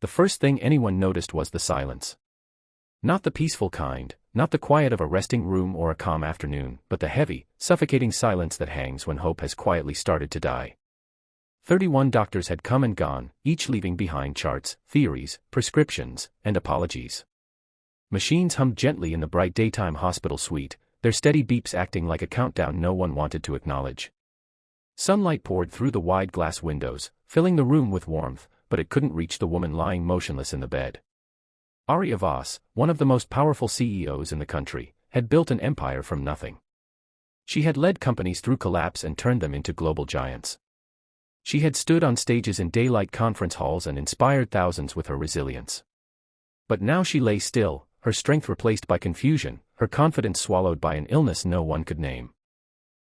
The first thing anyone noticed was the silence. Not the peaceful kind, not the quiet of a resting room or a calm afternoon, but the heavy, suffocating silence that hangs when hope has quietly started to die. 31 doctors had come and gone, each leaving behind charts, theories, prescriptions, and apologies. Machines hummed gently in the bright daytime hospital suite, their steady beeps acting like a countdown no one wanted to acknowledge. Sunlight poured through the wide glass windows, filling the room with warmth, but it couldn't reach the woman lying motionless in the bed. Arya Voss, one of the most powerful CEOs in the country, had built an empire from nothing. She had led companies through collapse and turned them into global giants. She had stood on stages in daylight conference halls and inspired thousands with her resilience. But now she lay still, her strength replaced by confusion, her confidence swallowed by an illness no one could name.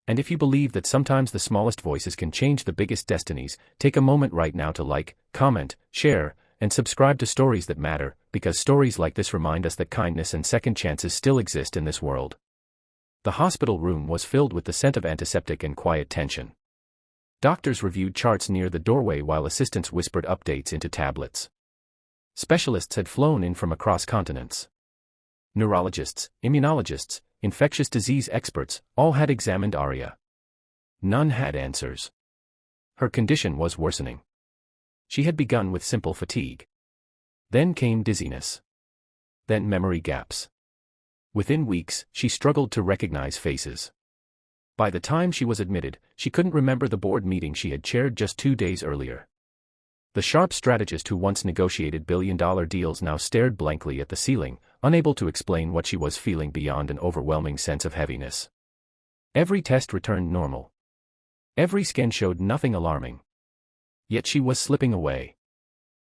And if you believe that sometimes the smallest voices can change the biggest destinies, take a moment right now to like, comment, share, and subscribe to Stories That Matter, because stories like this remind us that kindness and second chances still exist in this world. The hospital room was filled with the scent of antiseptic and quiet tension. Doctors reviewed charts near the doorway while assistants whispered updates into tablets. Specialists had flown in from across continents. Neurologists, immunologists, infectious disease experts, all had examined Arya. None had answers. Her condition was worsening. She had begun with simple fatigue. Then came dizziness. Then memory gaps. Within weeks, she struggled to recognize faces. By the time she was admitted, she couldn't remember the board meeting she had chaired just 2 days earlier. The sharp strategist who once negotiated billion-dollar deals now stared blankly at the ceiling, unable to explain what she was feeling beyond an overwhelming sense of heaviness. Every test returned normal. Every scan showed nothing alarming. Yet she was slipping away.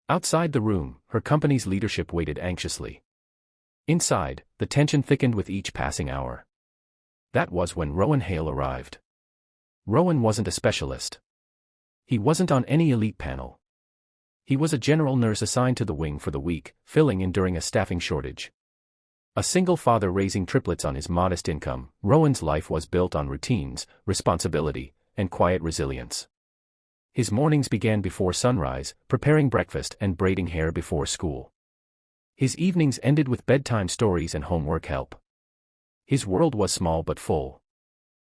Outside the room, her company's leadership waited anxiously. Inside, the tension thickened with each passing hour. That was when Rowan Hale arrived. Rowan wasn't a specialist. He wasn't on any elite panel. He was a general nurse assigned to the wing for the week, filling in during a staffing shortage. A single father raising triplets on his modest income, Rowan's life was built on routines, responsibility, and quiet resilience. His mornings began before sunrise, preparing breakfast and braiding hair before school. His evenings ended with bedtime stories and homework help. His world was small but full.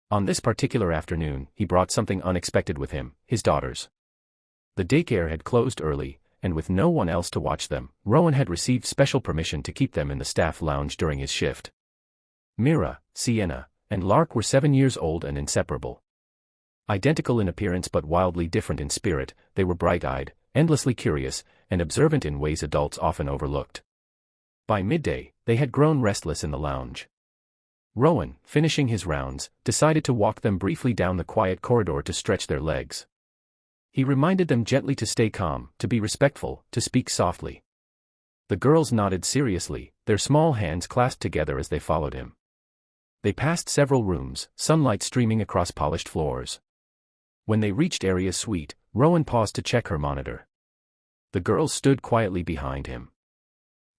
On this particular afternoon, he brought something unexpected with him, his daughters. The daycare had closed early, and with no one else to watch them, Rowan had received special permission to keep them in the staff lounge during his shift. Mira, Sienna, and Lark were 7 years old and inseparable. Identical in appearance but wildly different in spirit, they were bright-eyed, endlessly curious, and observant in ways adults often overlooked. By midday, they had grown restless in the lounge. Rowan, finishing his rounds, decided to walk them briefly down the quiet corridor to stretch their legs. He reminded them gently to stay calm, to be respectful, to speak softly. The girls nodded seriously, their small hands clasped together as they followed him. They passed several rooms, sunlight streaming across polished floors. When they reached Arya's suite, Rowan paused to check her monitor. The girls stood quietly behind him.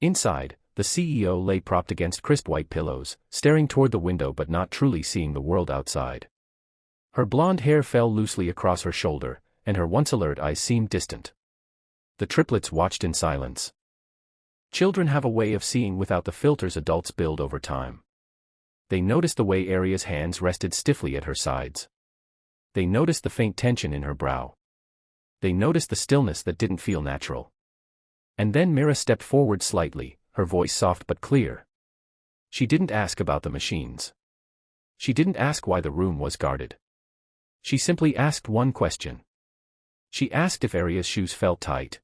Inside, the CEO lay propped against crisp white pillows, staring toward the window but not truly seeing the world outside. Her blonde hair fell loosely across her shoulder, and her once alert eyes seemed distant. The triplets watched in silence. Children have a way of seeing without the filters adults build over time. They noticed the way Arya's hands rested stiffly at her sides. They noticed the faint tension in her brow. They noticed the stillness that didn't feel natural. And then Mira stepped forward slightly, her voice soft but clear. She didn't ask about the machines. She didn't ask why the room was guarded. She simply asked one question. She asked if Arya's shoes felt tight.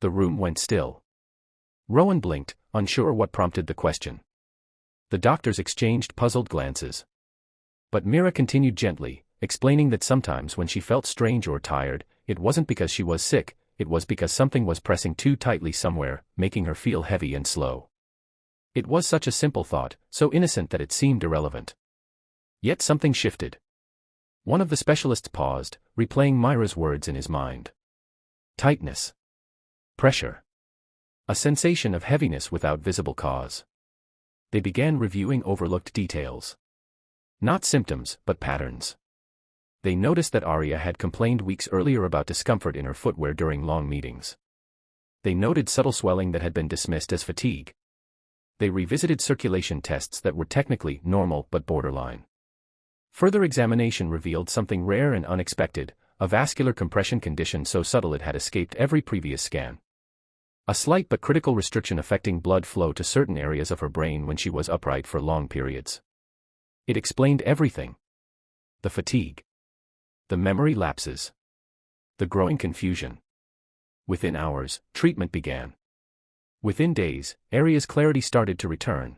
The room went still. Rowan blinked, unsure what prompted the question. The doctors exchanged puzzled glances. But Mira continued gently, explaining that sometimes when she felt strange or tired, it wasn't because she was sick, it was because something was pressing too tightly somewhere, making her feel heavy and slow. It was such a simple thought, so innocent that it seemed irrelevant. Yet something shifted. One of the specialists paused, replaying Myra's words in his mind. Tightness. Pressure. A sensation of heaviness without visible cause. They began reviewing overlooked details. Not symptoms, but patterns. They noticed that Arya had complained weeks earlier about discomfort in her footwear during long meetings. They noted subtle swelling that had been dismissed as fatigue. They revisited circulation tests that were technically normal but borderline. Further examination revealed something rare and unexpected, a vascular compression condition so subtle it had escaped every previous scan. A slight but critical restriction affecting blood flow to certain areas of her brain when she was upright for long periods. It explained everything. The fatigue. The memory lapses. The growing confusion. Within hours, treatment began. Within days, Aria's clarity started to return.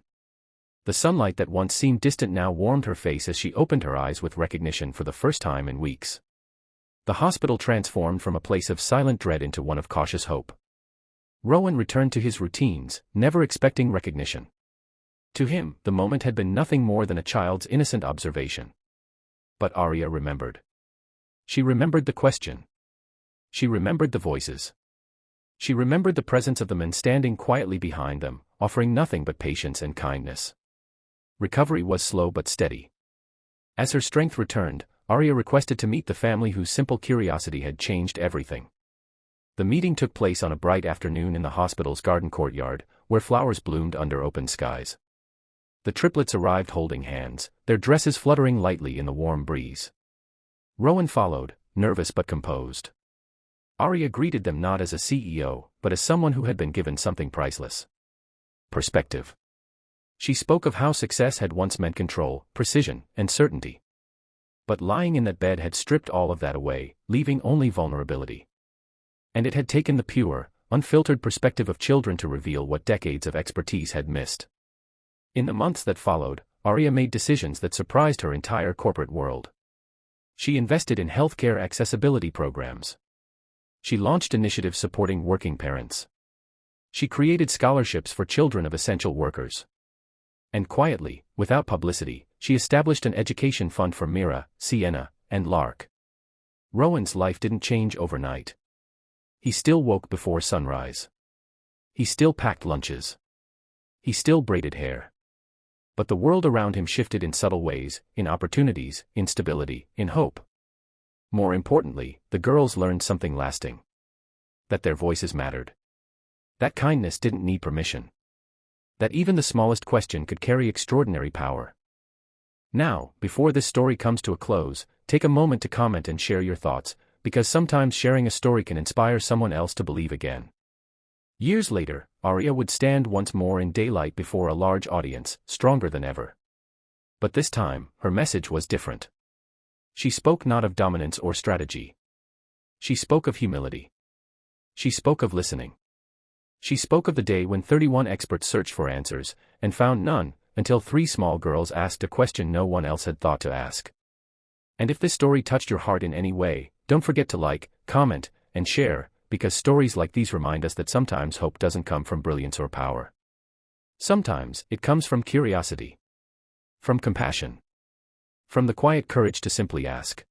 The sunlight that once seemed distant now warmed her face as she opened her eyes with recognition for the first time in weeks. The hospital transformed from a place of silent dread into one of cautious hope. Rowan returned to his routines, never expecting recognition. To him, the moment had been nothing more than a child's innocent observation. But Aria remembered. She remembered the question. She remembered the voices. She remembered the presence of the men standing quietly behind them, offering nothing but patience and kindness. Recovery was slow but steady. As her strength returned, Aria requested to meet the family whose simple curiosity had changed everything. The meeting took place on a bright afternoon in the hospital's garden courtyard, where flowers bloomed under open skies. The triplets arrived holding hands, their dresses fluttering lightly in the warm breeze. Rowan followed, nervous but composed. Aria greeted them not as a CEO, but as someone who had been given something priceless. Perspective. She spoke of how success had once meant control, precision, and certainty. But lying in that bed had stripped all of that away, leaving only vulnerability. And it had taken the pure, unfiltered perspective of children to reveal what decades of expertise had missed. In the months that followed, Aria made decisions that surprised her entire corporate world. She invested in healthcare accessibility programs. She launched initiatives supporting working parents. She created scholarships for children of essential workers. And quietly, without publicity, she established an education fund for Mira, Sienna, and Lark. Rowan's life didn't change overnight. He still woke before sunrise. He still packed lunches. He still braided hair. But the world around him shifted in subtle ways, in opportunities, in stability, in hope. More importantly, the girls learned something lasting. That their voices mattered. That kindness didn't need permission. That even the smallest question could carry extraordinary power. Now, before this story comes to a close, take a moment to comment and share your thoughts, because sometimes sharing a story can inspire someone else to believe again. Years later, Aria would stand once more in daylight before a large audience, stronger than ever. But this time, her message was different. She spoke not of dominance or strategy. She spoke of humility. She spoke of listening. She spoke of the day when 31 experts searched for answers, and found none, until 3 small girls asked a question no one else had thought to ask. And if this story touched your heart in any way, don't forget to like, comment, and share, because stories like these remind us that sometimes hope doesn't come from brilliance or power. Sometimes, it comes from curiosity. From compassion. From the quiet courage to simply ask.